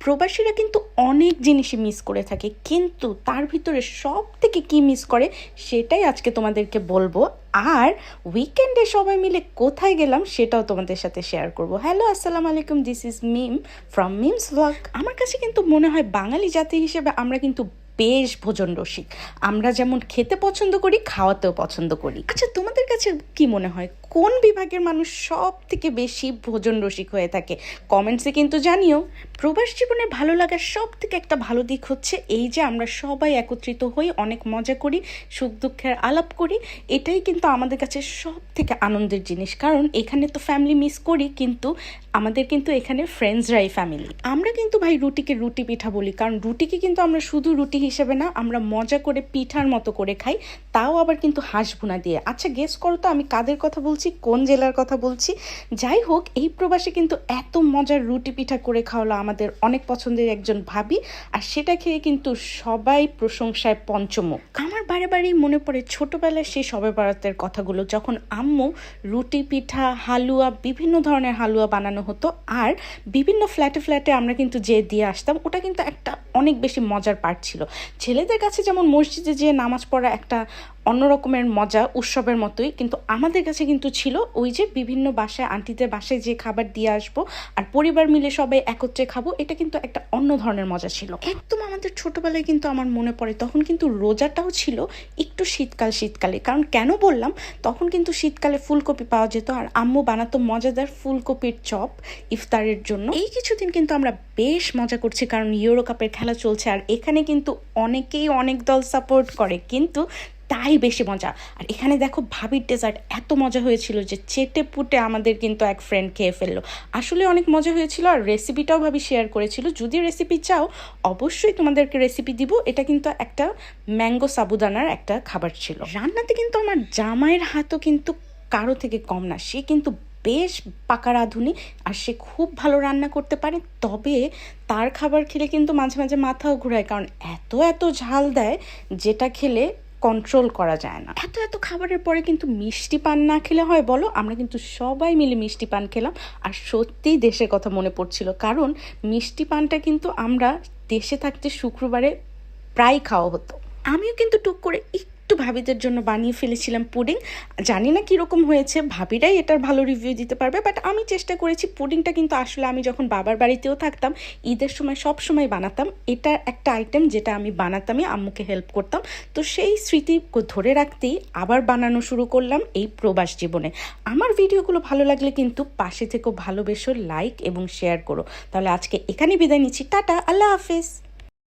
প্রবাসীরা কিন্তু অনেক জিনিসই মিস করে থাকে, কিন্তু তার ভিতরে সব থেকে কি মিস করে সেটাই আজকে তোমাদেরকে বলবো। আর উইকেন্ডে সবাই মিলে কোথায় গেলাম সেটাও তোমাদের সাথে শেয়ার করব। হ্যালো, আসসালামু আলাইকুম, this is Mim from Mim's blog. আমার কাছে কিন্তু মনে হয় বাঙালি জাতি হিসেবে আমরা কিন্তু বেশ ভোজন রসিক। আমরা যেমন খেতে পছন্দ করি, খাওয়াতেও পছন্দ করি। আচ্ছা, তোমাদের কাছে কি মনে হয় কোন বিভাগের মানুষ সব থেকে বেশি ভোজন রসিক হয়ে থাকে? কমেন্টসে কিন্তু জানিও। প্রবাস জীবনের ভালো লাগার সব থেকে একটা ভালো দিক হচ্ছে এই যে আমরা সবাই একত্রিত হই, অনেক মজা করি, সুখ দুঃখের আলাপ করি। এটাই কিন্তু আমাদের কাছে সব থেকে আনন্দের জিনিস, কারণ এখানে তো ফ্যামিলি মিস করি, কিন্তু আমাদের কিন্তু এখানে ফ্রেন্ডসরাই ফ্যামিলি। আমরা কিন্তু ভাই রুটিকে রুটি পিঠা বলি, কারণ রুটিকে কিন্তু আমরা শুধু রুটি হিসেবে না, আমরা মজা করে পিঠার মতো করে খাই, তাও আবার কিন্তু হাঁস ভুনা দিয়ে। আচ্ছা, গেস করো তো আমি কাদের কথা বলছি, কোন জেলার কথা বলছি? যাই হোক, এই প্রবাসে কিন্তু এত মজার রুটি পিঠা করে খাওয়ালো আমাদের অনেক পছন্দের একজন ভাবি, আর সেটা খেয়ে কিন্তু সবাই প্রশংসায় পঞ্চমুখ। আমার বারে বারেই মনে পড়ে ছোটবেলায় সেই শবে বরাতের কথাগুলো, যখন আম্মু রুটি পিঠা হালুয়া বিভিন্ন ধরনের হালুয়া বানানো হতো, আর বিভিন্ন ফ্ল্যাটে ফ্ল্যাটে আমরা কিন্তু যেয়ে দিয়ে আসতাম। ওটা কিন্তু একটা অনেক বেশি মজার পার্ট ছিল। ছেলেদের কাছে যেমন মসজিদে যেয়ে নামাজ পড়া একটা অন্য রকমের মজা, উৎসবের মতোই, কিন্তু আমাদের কাছে কিন্তু ছিল ওই যে বিভিন্ন বাসায় আন্টিদের বাসায় যে খাবার দিয়ে আসবো আর পরিবার মিলে সবাই একত্রে খাবো, এটা কিন্তু একটা অন্য ধরনের মজা ছিল। একদম আমাদের ছোটবেলায় কিন্তু আমার মনে পড়ে তখন কিন্তু রোজাটাও ছিল একটু শীতকালে। কারণ কেন বললাম, তখন কিন্তু শীতকালে ফুলকপি পাওয়া যেত, আর আম্মু বানাতো মজাদার ফুলকপির চপ ইফতারের জন্য। এই কিছুদিন কিন্তু আমরা বেশ মজা করছি, কারণ ইউরো কাপের খেলা চলছে, আর এখানে কিন্তু অনেকেই অনেক দল সাপোর্ট করে, কিন্তু তাই বেশি মজা। আর এখানে দেখো ভাবির ডেজার্ট এত মজা হয়েছিল যে চেটে পুটে আমাদের কিন্তু এক ফ্রেন্ড খেয়ে ফেললো। আসলে অনেক মজা হয়েছিল, আর রেসিপিটাও ভাবি শেয়ার করেছিল। যদি রেসিপি চাও অবশ্যই তোমাদেরকে রেসিপি দিব। এটা কিন্তু একটা ম্যাঙ্গো সাবুদানার একটা খাবার ছিল। রান্নাতে কিন্তু আমার জামাইয়ের হাতও কিন্তু কারো থেকে কম না, সে কিন্তু বেশ পাকা রাঁধুনি, আর সে খুব ভালো রান্না করতে পারে। তবে তার খাবার খেলে কিন্তু মাঝে মাঝে মাথাও ঘুরায়, কারণ এত ঝাল দেয় যেটা খেলে কন্ট্রোল করা যায় না। এত খাবারের পরে কিন্তু মিষ্টি পান না খেলে হয় বলো? আমরা কিন্তু সবাই মিলে মিষ্টি পান খেলাম, আর সত্যিই দেশের কথা মনে পড়ছিল, কারণ মিষ্টি পানটা কিন্তু আমরা দেশে থাকতে শুক্রবারে প্রায় খাওয়া হতো। আমিও কিন্তু টুক করে একটু ভাবিদের জন্য বানিয়ে ফেলেছিলাম পুডিং। জানি না কীরকম হয়েছে, ভাবিরাই এটার ভালো রিভিউ দিতে পারবে, বাট আমি চেষ্টা করেছি। পুডিংটা কিন্তু আসলে আমি যখন বাবার বাড়িতেও থাকতাম ঈদের সময় সব সময় বানাতাম। এটা একটা আইটেম যেটা আমি বানাতামই, আম্মুকে হেল্প করতাম। তো সেই স্মৃতি ধরে রাখতেই আবার বানানো শুরু করলাম এই প্রবাস জীবনে। আমার ভিডিওগুলো ভালো লাগলে কিন্তু পাশে থেকেও ভালোবেসো, লাইক এবং শেয়ার করো। তাহলে আজকে এখানেই বিদায় নিচ্ছি, টাটা, আল্লাহ হাফেজ।